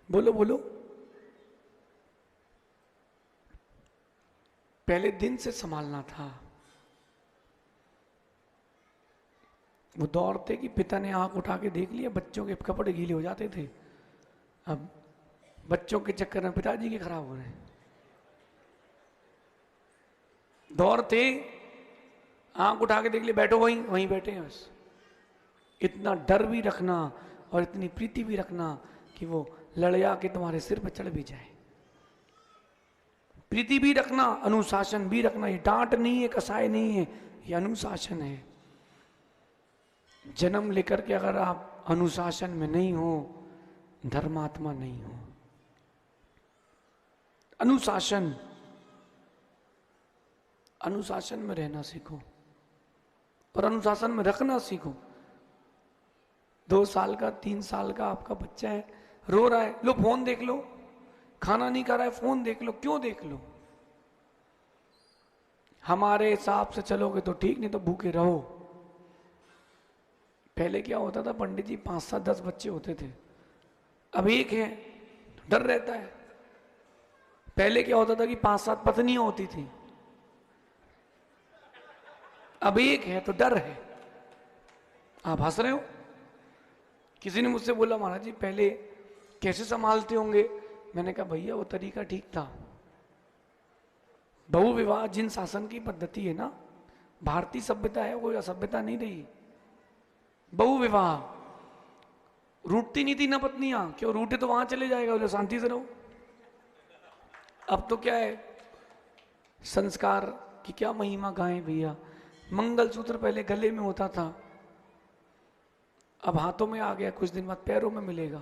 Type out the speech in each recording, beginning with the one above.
बोलो बोलो। पहले दिन से संभालना था। वो दौर थे कि पिता ने आंख उठा के देख लिया, बच्चों के कपड़े गीले हो जाते थे। अब बच्चों के चक्कर में पिताजी के खराब हो रहे हैं। दौर थे, आंख उठा के देख लिया, बैठो वहीं वहीं बैठे हैं बस। इतना डर भी रखना और इतनी प्रीति भी रखना कि वो लड़या के तुम्हारे सिर पर चढ़ भी जाए। प्रीति भी रखना, अनुशासन भी रखना। ये डांट नहीं है, कसाय नहीं है, ये अनुशासन है। जन्म लेकर के अगर आप अनुशासन में नहीं हो, धर्मात्मा नहीं हो। अनुशासन, अनुशासन में रहना सीखो और अनुशासन में रखना सीखो। 2 साल का 3 साल का आपका बच्चा है, रो रहा है, लो फोन देख लो। खाना नहीं खा रहा है, फोन देख लो। क्यों देख लो? हमारे हिसाब से चलोगे तो ठीक, नहीं तो भूखे रहो। पहले क्या होता था पंडित जी, 5, 7, 10 बच्चे होते थे। अब एक है तो डर रहता है। पहले क्या होता था कि 5, 7 पत्नियां होती थी। अब एक है तो डर है। आप हंस रहे हो? किसी ने मुझसे बोला महाराज जी पहले कैसे संभालते होंगे? मैंने कहा भैया वो तरीका ठीक था। बहुविवाह जिन शासन की पद्धति है ना, भारतीय सभ्यता है, कोई असभ्यता नहीं रही। बहुविवाह, रूठती नहीं थी ना पत्नियां। क्यों रूठे तो वहां चले जाएगा, बोले शांति से रहो। अब तो क्या है, संस्कार की क्या महिमा गाएं भैया। मंगलसूत्र पहले गले में होता था, अब हाथों में आ गया, कुछ दिन बाद पैरों में मिलेगा।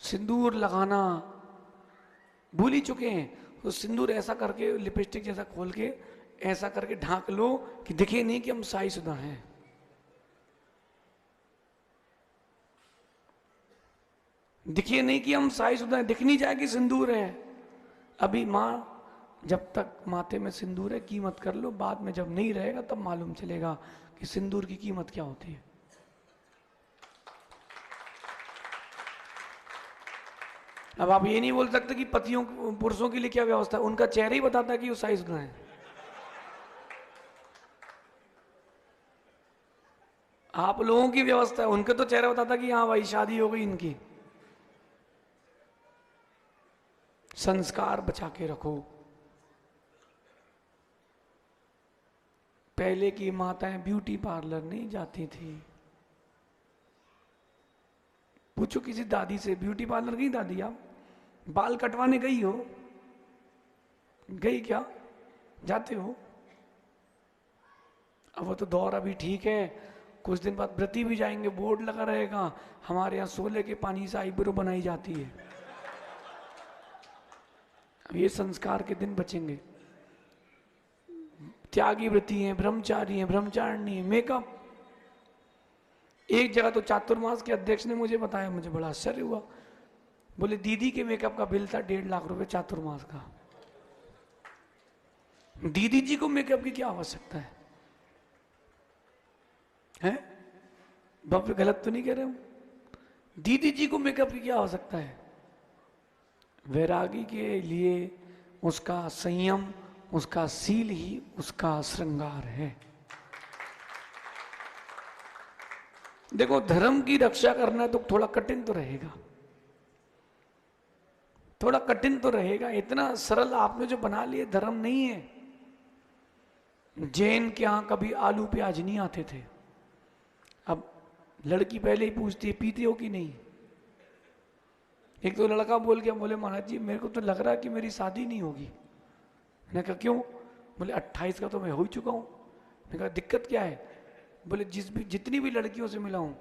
सिंदूर लगाना भूल ही चुके हैं। तो सिंदूर ऐसा करके, लिपस्टिक जैसा खोल के ऐसा करके ढांक लो कि दिखे नहीं कि हम शादीशुदा हैं। दिखे नहीं कि हम शादीशुदा हैं, दिख नहीं जाए कि सिंदूर है। अभी मां जब तक माथे में सिंदूर है कीमत कर लो, बाद में जब नहीं रहेगा तब मालूम चलेगा कि सिंदूर की कीमत क्या होती है। अब आप ये नहीं बोल सकते कि पतियों पुरुषों के लिए क्या व्यवस्था है, उनका चेहरा ही बताता है कि वो शादीशुदा है। आप लोगों की व्यवस्था है, उनका तो चेहरा बताता है कि हाँ भाई शादी हो गई इनकी। संस्कार बचा के रखो। पहले की माताएं ब्यूटी पार्लर नहीं जाती थी। पूछो किसी दादी से, ब्यूटी पार्लर गई दादी आप? बाल कटवाने गई हो? गई क्या? जाते हो? अब वो तो दौर अभी ठीक है, कुछ दिन बाद व्रती भी जाएंगे, बोर्ड लगा रहेगा हमारे यहाँ 16 के पानी से आईब्रो बनाई जाती है। अब ये संस्कार के दिन बचेंगे। त्यागी व्रती हैं, ब्रह्मचारी हैं, ब्रह्मचारिणी है, मेकअप। एक जगह तो चातुर्मास के अध्यक्ष ने मुझे बताया, मुझे बड़ा आश्चर्य हुआ। बोले दीदी के मेकअप का बिल था 1.5 लाख रुपए चातुर्मास का। दीदी जी को मेकअप की क्या आवश्यकता है? हैं? बाप गलत तो नहीं कह रहे हूं? दीदी जी को मेकअप की क्या आवश्यकता है? वैरागी के लिए उसका संयम, उसका सील ही उसका श्रृंगार है। देखो धर्म की रक्षा करना है तो थोड़ा कठिन तो रहेगा, थोड़ा कठिन तो रहेगा। इतना सरल आपने जो बना लिए धर्म नहीं है। जैन के यहां कभी आलू प्याज नहीं आते थे। अब लड़की पहले ही पूछती है पीते हो कि नहीं। एक तो लड़का बोल गया, बोले महाराज जी मेरे को तो लग रहा है कि मेरी शादी नहीं होगी। मैंने कहा क्यों? बोले 28 का तो मैं हो ही चुका हूं। मैंने कहा दिक्कत क्या है? बोले जितनी भी लड़कियों से मिला हूं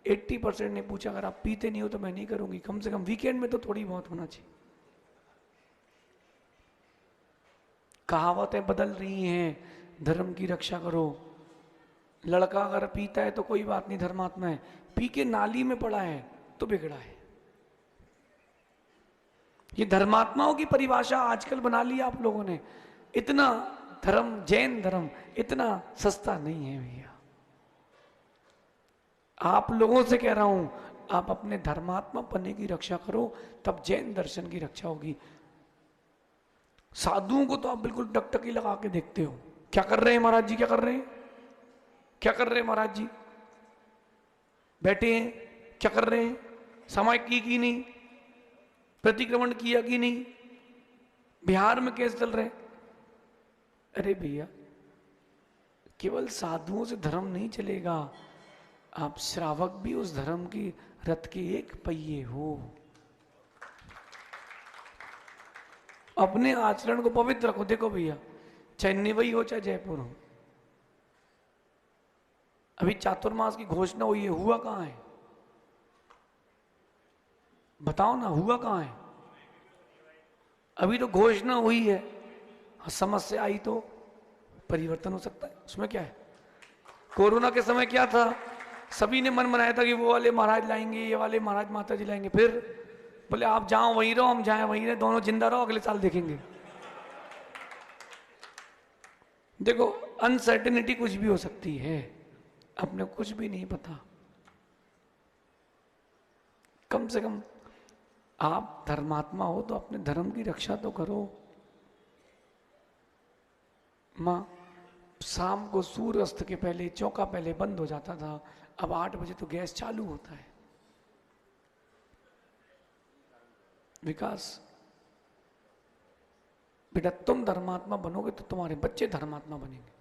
80% ने पूछा अगर आप पीते नहीं हो तो मैं नहीं करूंगी, कम से कम वीकेंड में तो थोड़ी बहुत होना चाहिए। कहावतें बदल रही हैं, धर्म की रक्षा करो। लड़का अगर पीता है तो कोई बात नहीं, धर्मात्मा है। पी के नाली में पड़ा है तो बिगड़ा है। ये धर्मात्माओं की परिभाषा आजकल बना ली आप लोगों ने। इतना धर्म, जैन धर्म इतना सस्ता नहीं है भैया। आप लोगों से कह रहा हूं, आप अपने धर्मात्मा पन्ने की रक्षा करो, तब जैन दर्शन की रक्षा होगी। साधुओं को तो आप बिल्कुल टकटकी लगा के देखते हो, क्या कर रहे हैं महाराज जी, क्या कर रहे हैं, क्या कर रहे हैं महाराज जी, बैठे हैं, क्या कर रहे हैं, समाज की कि नहीं, प्रतिक्रमण किया कि नहीं, बिहार में केस चल रहे हैं। अरे भैया, केवल साधुओं से धर्म नहीं चलेगा, आप श्रावक भी उस धर्म की रथ के एक पहिए हो। अपने आचरण को पवित्र रखो। देखो भैया, चाहे निवई हो चाहे जयपुर हो, अभी चातुर्मास की घोषणा हुई है, हुआ कहां है, बताओ ना, हुआ कहां है? अभी तो घोषणा हुई है, समस्या आई तो परिवर्तन हो सकता है, उसमें क्या है। कोरोना के समय क्या था, सभी ने मन बनाया था कि वो वाले महाराज लाएंगे, ये वाले महाराज माता जी लाएंगे, फिर बोले आप जाओ वहीं रहो, हम जाए वहीं रहे, दोनों जिंदा रहो, अगले साल देखेंगे। देखो, अनसर्टेनिटी कुछ भी हो सकती है, अपने कुछ भी नहीं पता। कम से कम आप धर्मात्मा हो तो अपने धर्म की रक्षा तो करो। माँ, शाम को सूर्य अस्त के पहले चौका पहले बंद हो जाता था, अब 8 बजे तो गैस चालू होता है। विकास बेटा, तुम धर्मात्मा बनोगे तो तुम्हारे बच्चे धर्मात्मा बनेंगे।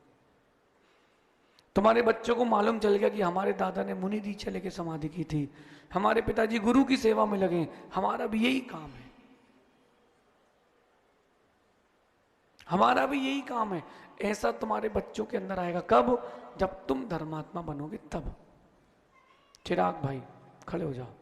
तुम्हारे बच्चों को मालूम चल गया कि हमारे दादा ने मुनि दीक्षा लेके समाधि की थी, हमारे पिताजी गुरु की सेवा में लगे, हमारा भी यही काम है, हमारा भी यही काम है। ऐसा तुम्हारे बच्चों के अंदर आएगा कब? जब तुम धर्मात्मा बनोगे तब। चिराग भाई खड़े हो जाओ।